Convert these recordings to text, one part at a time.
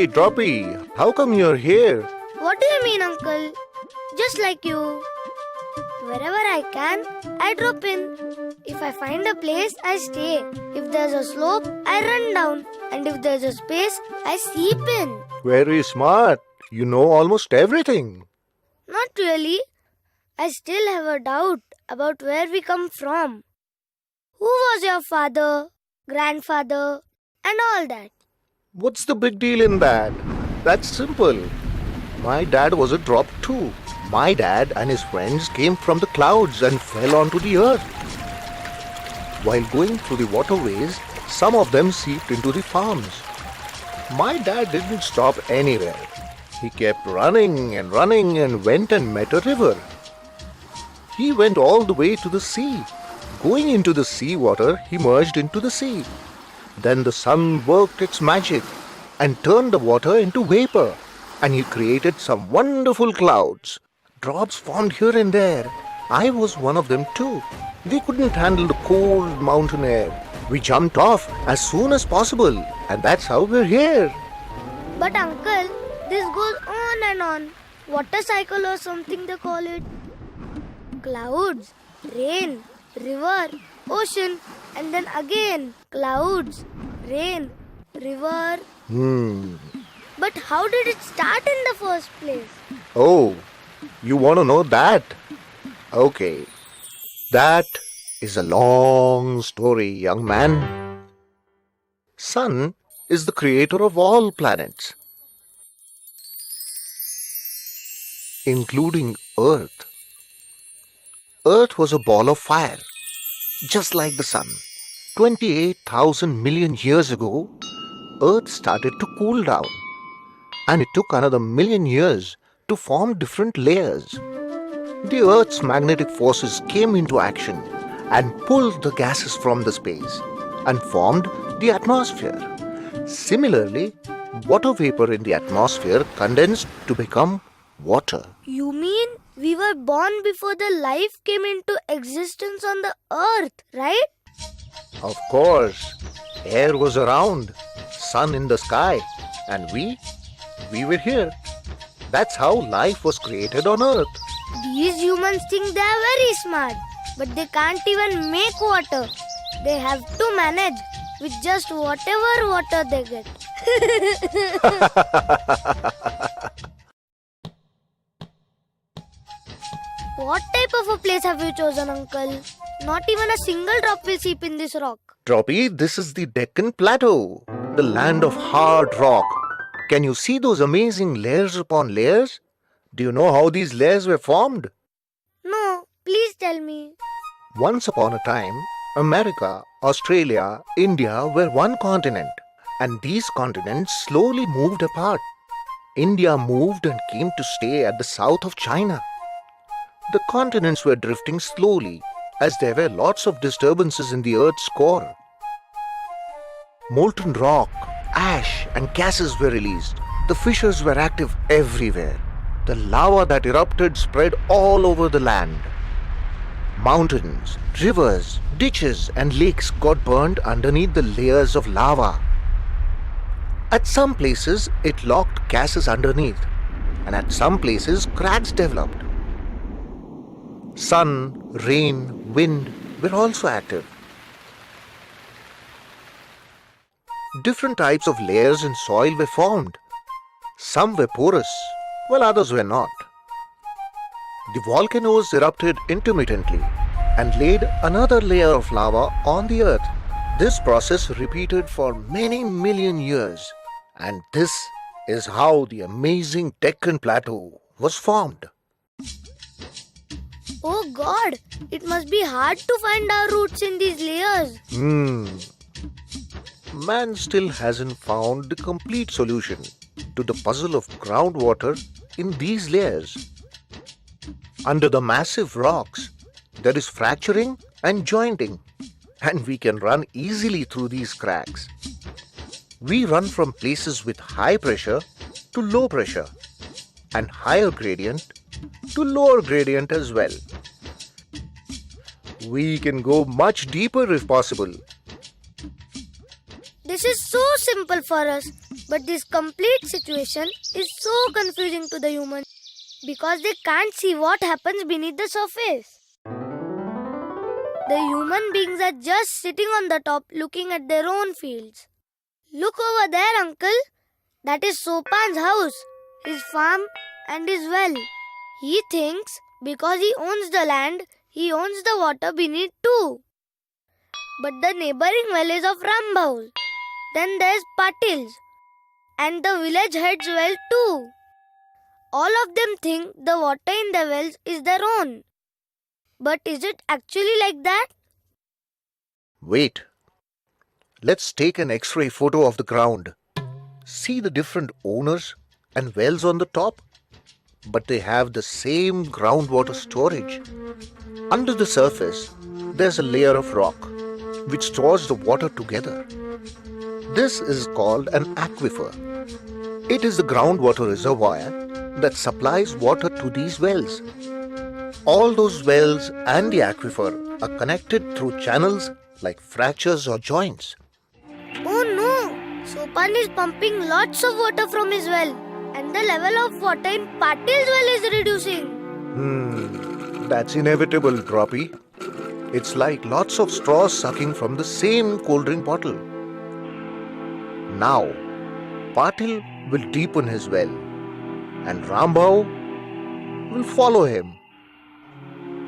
Hey, Droppy, how come you're here? What do you mean, uncle? Just like you. Wherever I can, I drop in. If I find a place, I stay. If there's a slope, I run down. And if there's a space, I seep in. Very smart. You know almost everything. Not really. I still have a doubt about where we come from. Who was your father, grandfather, and all that? What's the big deal in that? That's simple. My dad was a drop too. My dad and his friends came from the clouds and fell onto the earth. While going through the waterways, some of them seeped into the farms. My dad didn't stop anywhere. He kept running and went and met a river. He went all the way to the sea. Going into the sea water, he merged into the sea. Then the sun worked its magic and turned the water into vapor, and he created some wonderful clouds. Drops formed here and there. I was one of them too. We couldn't handle the cold mountain air. We jumped off as soon as possible, and that's how we're here. But uncle, this goes on and on. Water cycle or something they call it. Clouds, rain, river, ocean, and then again clouds, rain, river. But how did it start in the first place? Oh, you want to know that? Okay, that is a long story, young man. Sun is the creator of all planets, including Earth. Earth was a ball of fire, just like the sun. 28,000 million years ago, Earth started to cool down, and it took another million years to form different layers. The Earth's magnetic forces came into action and pulled the gases from the space and formed the atmosphere. Similarly, water vapor in the atmosphere condensed to become water. You mean we were born before the life came into existence on the earth, right? Of course, air was around, sun in the sky, and we were here. That's how life was created on earth. These humans think they are very smart, but they can't even make water. They have to manage with just whatever water they get. What type of a place have you chosen, uncle? Not even a single drop will seep in this rock. Droppy, this is the Deccan Plateau, the land of hard rock. Can you see those amazing layers upon layers? Do you know how these layers were formed? No, please tell me. Once upon a time, America, Australia, India were one continent, and these continents slowly moved apart. India moved and came to stay at the south of China. The continents were drifting slowly as there were lots of disturbances in the Earth's core. Molten rock, ash, and gases were released. The fissures were active everywhere. The lava that erupted spread all over the land. Mountains, rivers, ditches, and lakes got burned underneath the layers of lava. At some places, it locked gases underneath, and at some places, cracks developed. Sun, rain, wind were also active. Different types of layers in soil were formed. Some were porous, while others were not. The volcanoes erupted intermittently and laid another layer of lava on the earth. This process repeated for many million years, and this is how the amazing Deccan Plateau was formed. Oh God, it must be hard to find our roots in these layers. Man still hasn't found the complete solution to the puzzle of groundwater in these layers. Under the massive rocks, there is fracturing and jointing, and we can run easily through these cracks. We run from places with high pressure to low pressure, and higher gradient to lower gradient as well. We can go much deeper if possible. This is so simple for us. But this complete situation is so confusing to the humans because they can't see what happens beneath the surface. The human beings are just sitting on the top looking at their own fields. Look over there, uncle. That is Sopan's house, his farm and his well. He thinks because he owns the land, he owns the water beneath too. But the neighboring well is of Rambaul. Then there's Patil's and the village head's well too. All of them think the water in the wells is their own. But is it actually like that? Wait. Let's take an X-ray photo of the ground. See the different owners and wells on the top? But they have the same groundwater storage. Under the surface, there's a layer of rock which stores the water together. This is called an aquifer. It is the groundwater reservoir that supplies water to these wells. All those wells and the aquifer are connected through channels like fractures or joints. Oh no! Sopan is pumping lots of water from his well, and the level of water in Patil's well is reducing. That's inevitable, Droppy. It's like lots of straws sucking from the same cold drink bottle. Now, Patil will deepen his well, and Rambau will follow him.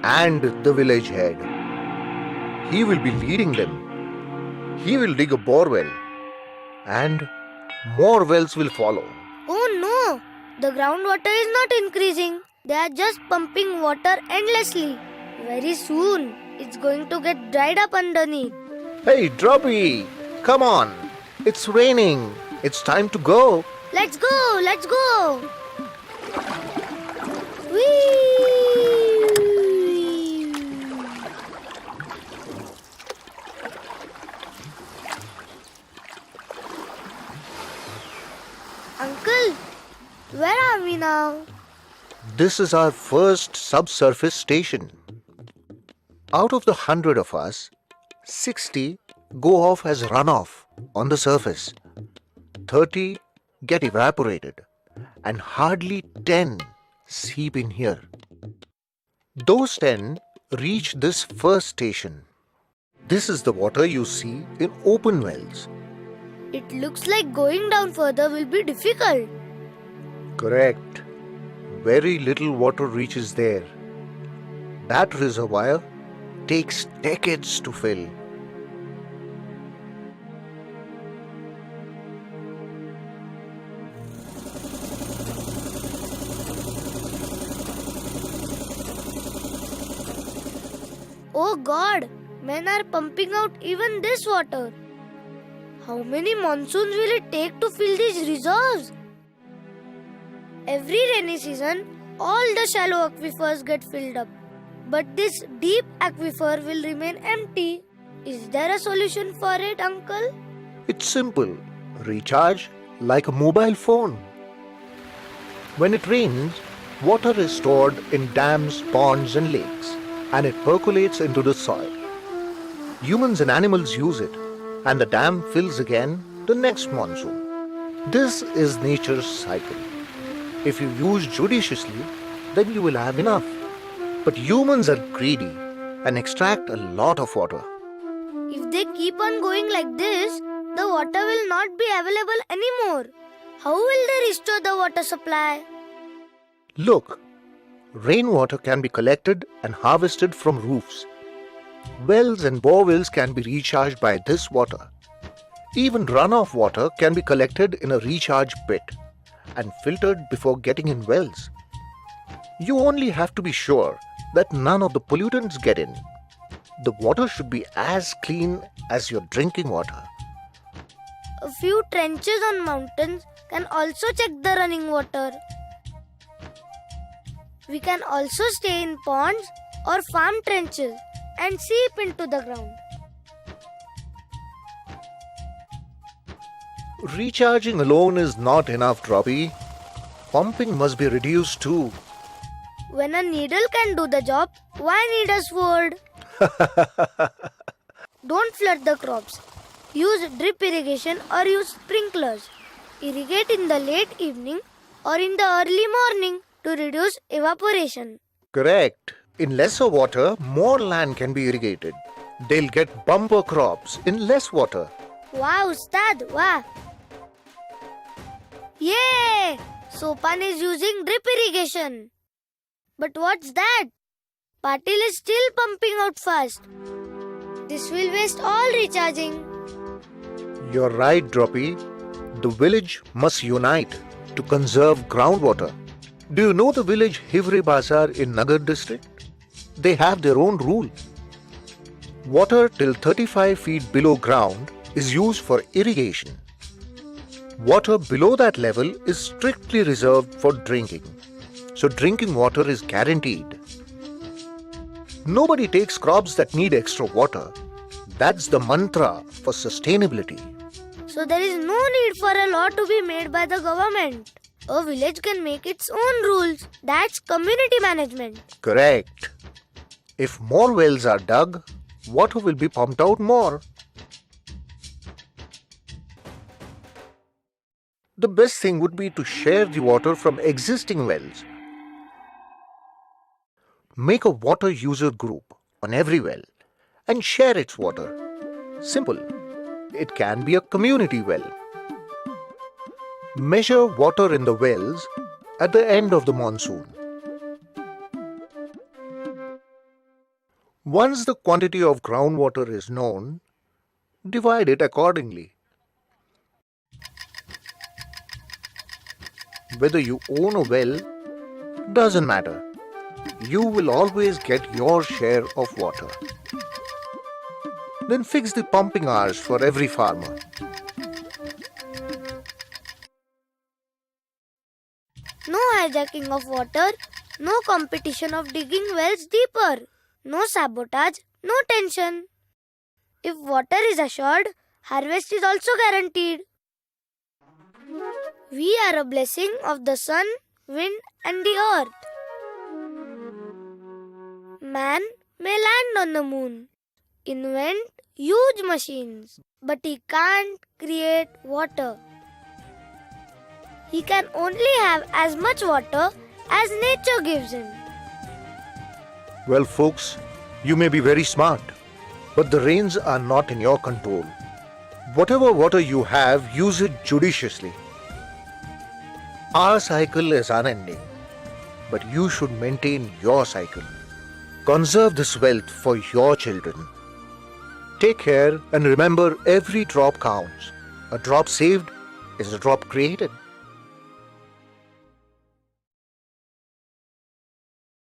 And the village head. He will be leading them. He will dig a borewell, and more wells will follow. Oh no! The groundwater is not increasing. They are just pumping water endlessly. Very soon, it's going to get dried up underneath. Hey, Droppy! Come on! It's raining. It's time to go. Let's go! Let's go! Whee! Uncle, where are we now? This is our first subsurface station. Out of the 100 of us, 60 go off as runoff on the surface. 30 get evaporated, and hardly 10 seep in here. Those 10 reach this first station. This is the water you see in open wells. It looks like going down further will be difficult. Correct. Very little water reaches there. That reservoir takes decades to fill. Oh God, men are pumping out even this water. How many monsoons will it take to fill these reserves? Every rainy season, all the shallow aquifers get filled up. But this deep aquifer will remain empty. Is there a solution for it, Uncle? It's simple. Recharge like a mobile phone. When it rains, water is stored in dams, ponds and lakes, and it percolates into the soil. Humans and animals use it, and the dam fills again the next monsoon. This is nature's cycle. If you use judiciously, then you will have enough. But humans are greedy and extract a lot of water. If they keep on going like this, the water will not be available anymore. How will they restore the water supply? Look, rainwater can be collected and harvested from roofs. Wells and borewells can be recharged by this water. Even runoff water can be collected in a recharge pit and filtered before getting in wells. You only have to be sure that none of the pollutants get in. The water should be as clean as your drinking water. A few trenches on mountains can also check the running water. We can also stay in ponds or farm trenches and seep into the ground. Recharging alone is not enough, Droppy. Pumping must be reduced too. When a needle can do the job, why need a sword? Don't flood the crops. Use drip irrigation or use sprinklers. Irrigate in the late evening or in the early morning to reduce evaporation. Correct. In lesser water, more land can be irrigated. They'll get bumper crops in less water. Wow, Ustad, wow. Yay! Sopan is using drip irrigation. But what's that? Patil is still pumping out fast. This will waste all recharging. You're right, Droppy. The village must unite to conserve groundwater. Do you know the village Hivre Bazar in Nagar district? They have their own rule. Water till 35 feet below ground is used for irrigation. Water below that level is strictly reserved for drinking. So drinking water is guaranteed. Nobody takes crops that need extra water. That's the mantra for sustainability. So there is no need for a law to be made by the government. A village can make its own rules. That's community management. Correct. If more wells are dug, water will be pumped out more. The best thing would be to share the water from existing wells. Make a water user group on every well and share its water. Simple. It can be a community well. Measure water in the wells at the end of the monsoon. Once the quantity of groundwater is known, divide it accordingly. Whether you own a well doesn't matter. You will always get your share of water. Then fix the pumping hours for every farmer. No hijacking of water, no competition of digging wells deeper, no sabotage, no tension. If water is assured, harvest is also guaranteed. We are a blessing of the sun, wind, and the earth. Man may land on the moon, invent huge machines, but he can't create water. He can only have as much water as nature gives him. Well, folks, you may be very smart, but the rains are not in your control. Whatever water you have, use it judiciously. Our cycle is unending, but you should maintain your cycle. Conserve this wealth for your children. Take care and remember, every drop counts. A drop saved is a drop created.